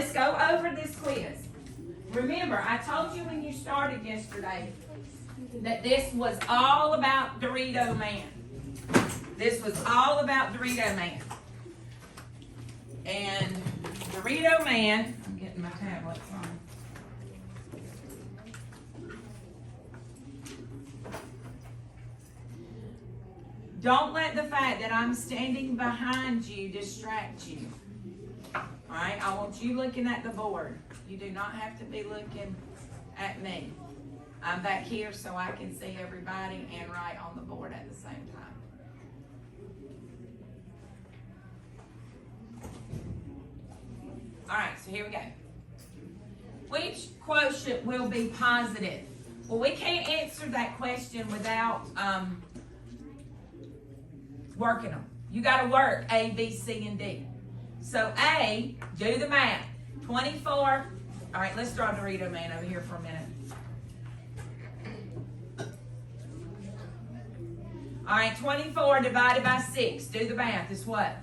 let's go over this quiz. Remember, I told you when you started yesterday that this was all about Dorito Man. This was all about Dorito Man. And Dorito Man, I'm getting my tablets on. Don't let the fact that I'm standing behind you distract you. Alright, I want you looking at the board. You do not have to be looking at me. I'm back here so I can see everybody and write on the board at the same time. Alright, so here we go. Which quotient will be positive? Well, we can't answer that question without working them. You got to work A, B, C, and D. So A, do the math. 24. All right, let's draw Dorito Man over here for a minute. All right, 24 divided by 6. Do the math. It's what?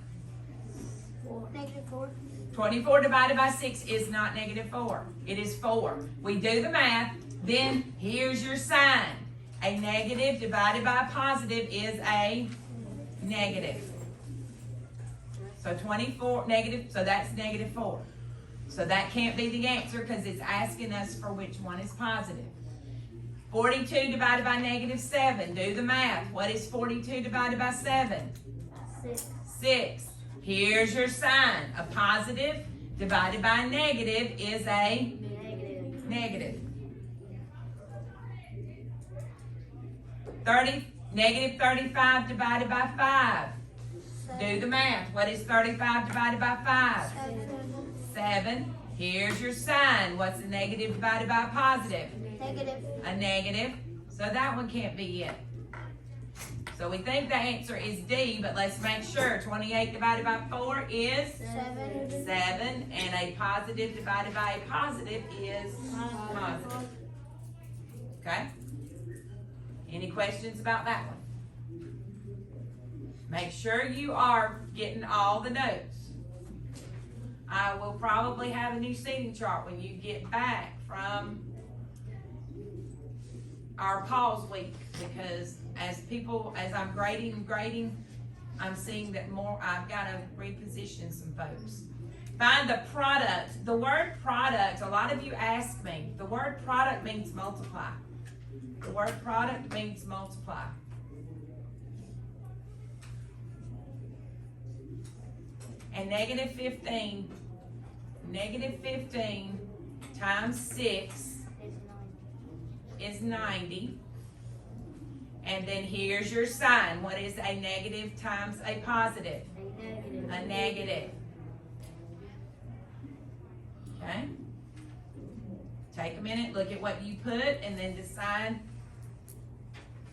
4. Negative 4. 24 divided by 6 is not negative 4. It is 4. We do the math. Then here's your sign. A negative divided by a positive is a negative. So 24 negative, so that's negative 4. So that can't be the answer because it's asking us for which one is positive. 42 divided by negative 7. Do the math. What is 42 divided by 7? 6. 6. Here's your sign. A positive divided by a negative is a negative. Negative 35 divided by 5. Do the math. What is 35 divided by 5? 7. Here's your sign. What's a negative divided by a positive? Negative. A negative. So that one can't be it. So we think the answer is D, but let's make sure. 28 divided by 4 is 7. And a positive divided by a positive is positive. Okay? Any questions about that one? Make sure you are getting all the notes. I will probably have a new seating chart when you get back from our pause week, because as I'm grading, I'm seeing that more, I've got to reposition some folks. Find the product. The word product, a lot of you ask me, the word product means multiply. The word product means multiply. And negative 15 times 6 is 90. And then here's your sign. What is a negative times a positive? A negative. Okay? Take a minute, look at what you put, and then decide.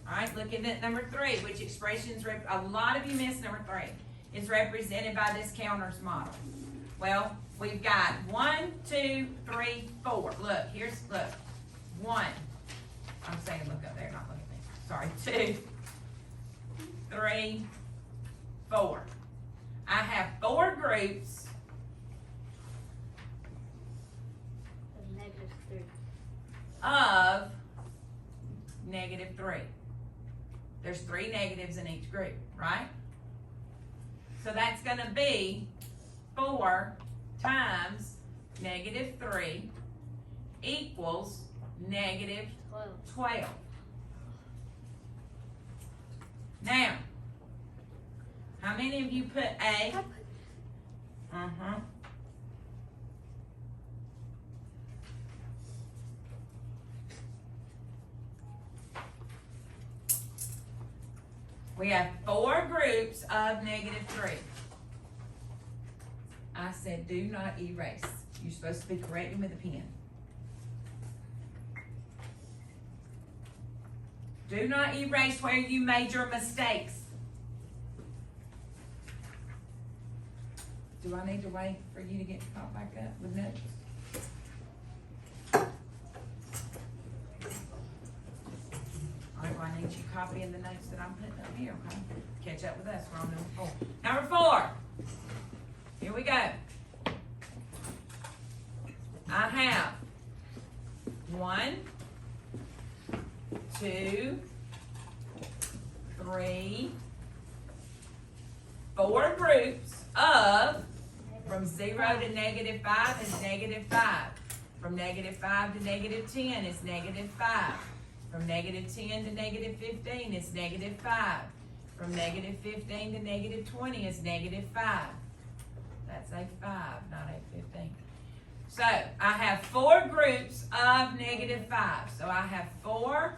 All right, look at number 3, which expressions, a lot of you missed number 3, is represented by this counters model. Well, we've got 1, 2, 3, 4. Look, look. 1. I'm saying look up there, not look at me. Sorry. 2, 3, 4. I have 4 groups of negative 3. There's 3 negatives in each group, right? So that's going to be 4 times negative 3 equals negative 12. Now, how many of you put A? We have 4 groups of negative 3. I said do not erase. You're supposed to be correcting with a pen. Do not erase where you made your mistakes. Do I need to wait for you to get caught back up with notes? All right, well, I need you copying the notes that I'm putting up here, okay? Catch up with us. We're on number 4. Number 4. Here we go. I have 1, 2, 3, 4 groups of, from 0 to -5 is -5. From -5 to -10 is -5. From -10 to -15 is -5. From -15 to -20 is -5. That's a 5, not a 15. So I have 4 groups of -5. So I have 4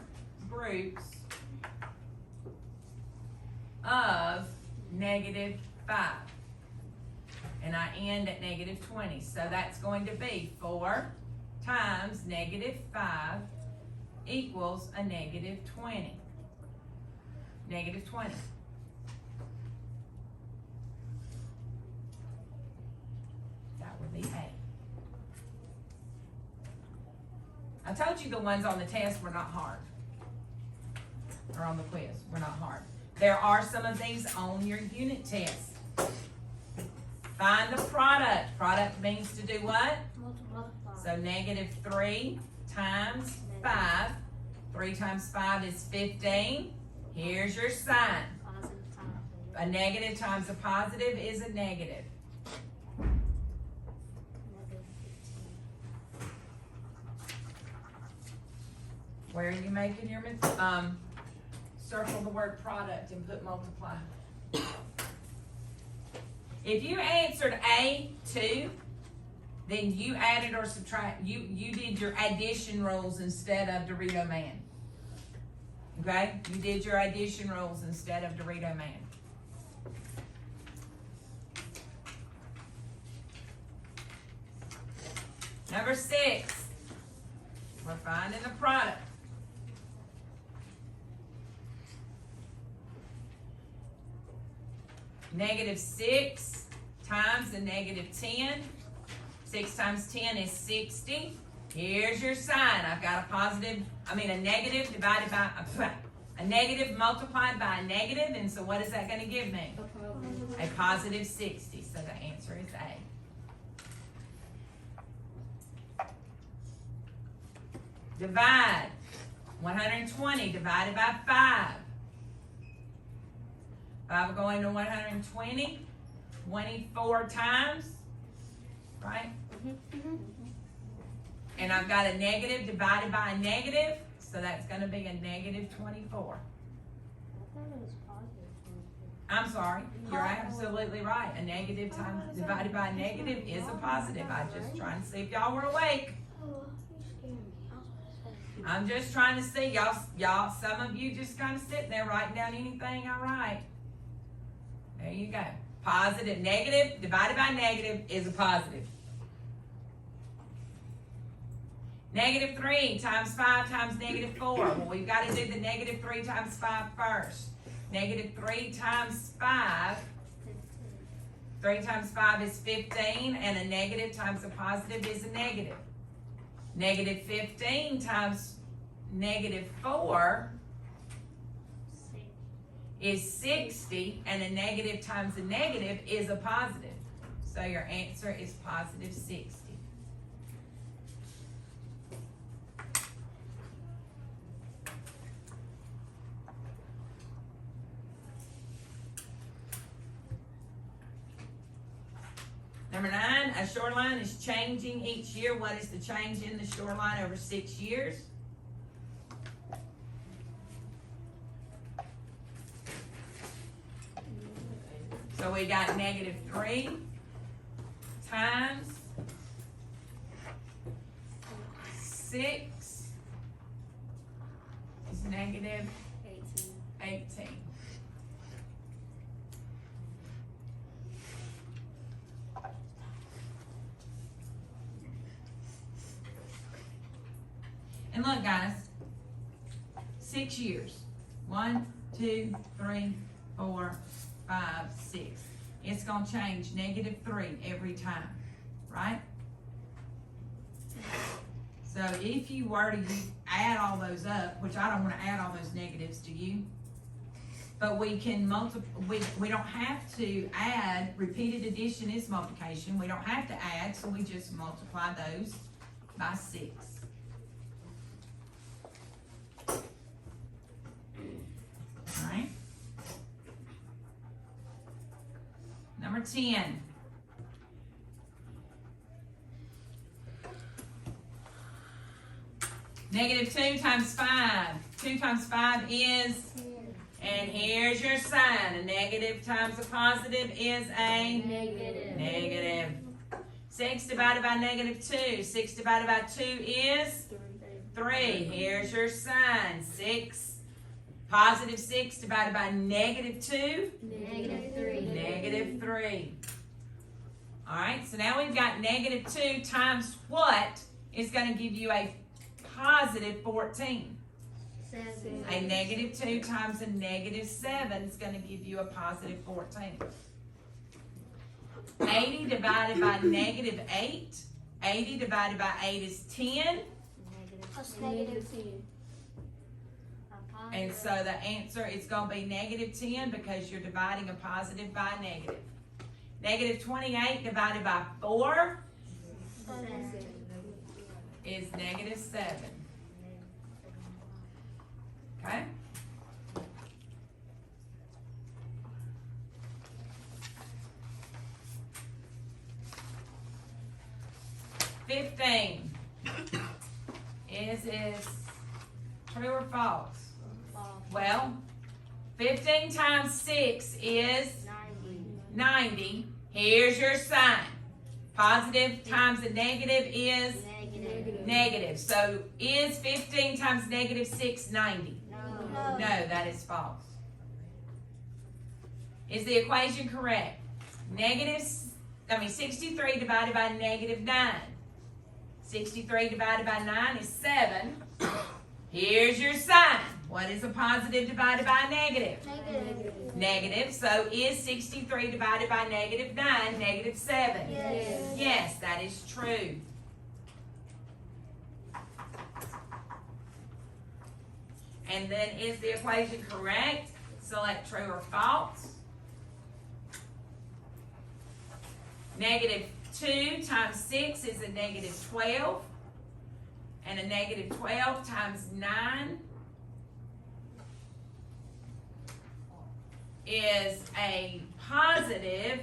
groups of -5. And I end at -20. So that's going to be 4 times -5 equals a -20. -20. That would be A. I told you the ones on the test were not hard. Or on the quiz were not hard. There are some of these on your unit test. Find the product. Product means to do what? Multiply. So -3 times 5. 3 times 5 is 15. Here's your sign. Positive times. A negative times a positive is a negative. -15. Where are you making your, circle the word product and put multiply. If you answered A2, then you added or subtract, you did your addition rules instead of Dorito Man. Okay? You did your addition rules instead of Dorito Man. Number 6, we're finding the product. -6 times a -10. 6 times 10 is 60. Here's your sign. I've got a negative divided by, a negative multiplied by a negative, and so what is that going to give me? A positive 60, so the answer is A. Divide. 120 divided by 5. 5 going to 120, 24 times, right? And I've got a negative divided by a negative, so that's going to be a -24. I thought it was positive. I'm sorry, you're absolutely right. A negative times divided by a negative is a positive. I'm just trying to see if y'all were awake. Oh, you scared me. I'm just trying to see, y'all, some of you just kind of sitting there writing down anything I write. There you go. Positive, negative, divided by negative is a positive. -3 times 5 times -4. Well, we've got to do the -3 times 5 first. -3 times 5. 3 times 5 is 15, and a negative times a positive is a negative. -15 times -4 is 60, and a negative times a negative is a positive. So your answer is positive 60. Number 9, a shoreline is changing each year. What is the change in the shoreline over 6 years? So we got -3 times 6 is -18. And look, guys, 6 years. 1, 2, 3, 4, 5, 6. It's going to change -3 every time, right? So if you were to add all those up, which I don't want to add all those negatives to you, but we can we don't have to add. Repeated addition is multiplication. We don't have to add, so we just multiply those by 6. Alright. Number 10. Negative 2 times 5. 2 times 5 is, and here's your sign. A negative times a positive is a Negative. negative. 6 divided by negative 2. 6 divided by 2 is 3. Here's your sign. 6. Positive 6 divided by negative 2. Negative 3. Negative 3. Alright, so now we've got negative 2 times what is going to give you a positive 14. 7. A negative 2 times a negative 7 is going to give you a positive 14. 80 divided by negative 8. 80 divided by 8 is 10. Plus negative 10. And so the answer is going to be negative 10 because you're dividing a positive by a negative. Negative 28 divided by 4 is negative 7. Okay? $15. Is this true or false? Well, 15 times 6 is 90. Here's your sign. Positive times a negative is negative. So is 15 times negative 6 90? No, that is false. Is the equation correct? 63 divided by negative 9. 63 divided by 9 is 7. Here's your sign. What is a positive divided by a negative? Negative. So is 63 divided by negative 9 negative 7? Yes. Yes, that is true. And then is the equation correct? Select true or false. Negative 2 times 6 is a negative 12. And a negative 12 times 9 is a positive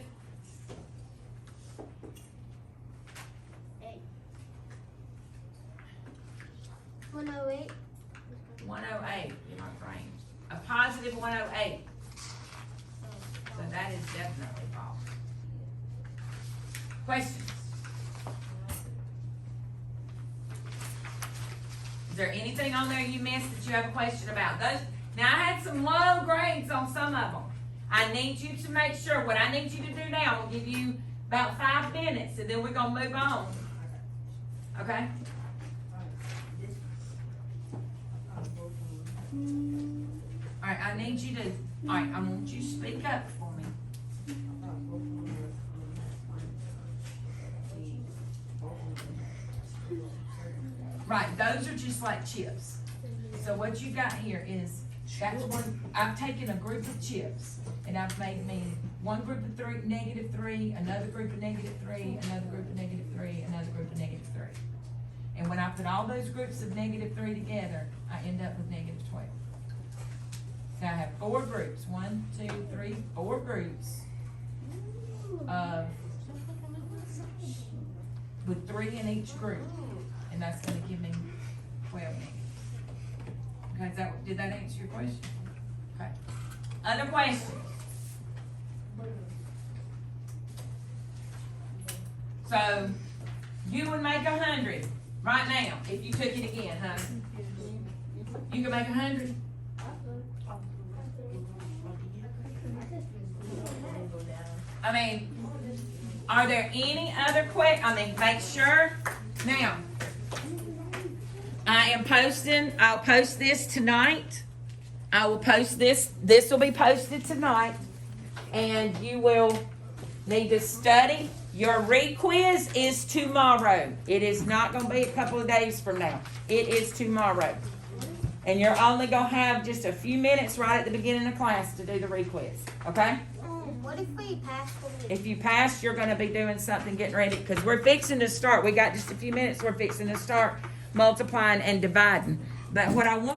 108. 108 in my brain. A positive 108. So that is definitely false. Questions? Is there anything on there you missed that you have a question about? Those. Now I had some low grades on some of them. I need you to make sure. What I need you to do now, I'm going to give you about 5 minutes and then we're going to move on. Okay? Alright, I need you to, alright, I want you to speak up for me. Right, those are just like chips. So what you got here is, that's one, I've taken a group of chips and I've made me one group of three, negative 3, another group of negative 3, another group of negative 3, another group of negative 3. And when I put all those groups of negative 3 together, I end up with negative 12. So I have 4 groups, 1, 2, 3, 4 groups of, with 3 in each group. And that's gonna give me 12 negatives. Okay, did that answer your question? Okay. Other questions? So, you would make 100 right now if you took it again, huh? You could make 100? I mean, are there any other make sure. Now, I'll post this tonight. I will post this will be posted tonight. And you will need to study. Your re-quiz is tomorrow. It is not going to be a couple of days from now. It is tomorrow. And you're only going to have just a few minutes right at the beginning of class to do the re-quiz. Okay? What if we pass the If you pass, you're gonna be doing something, getting ready, cause we're fixing to start, we got just a few minutes, we're fixing to start multiplying and dividing. But what I want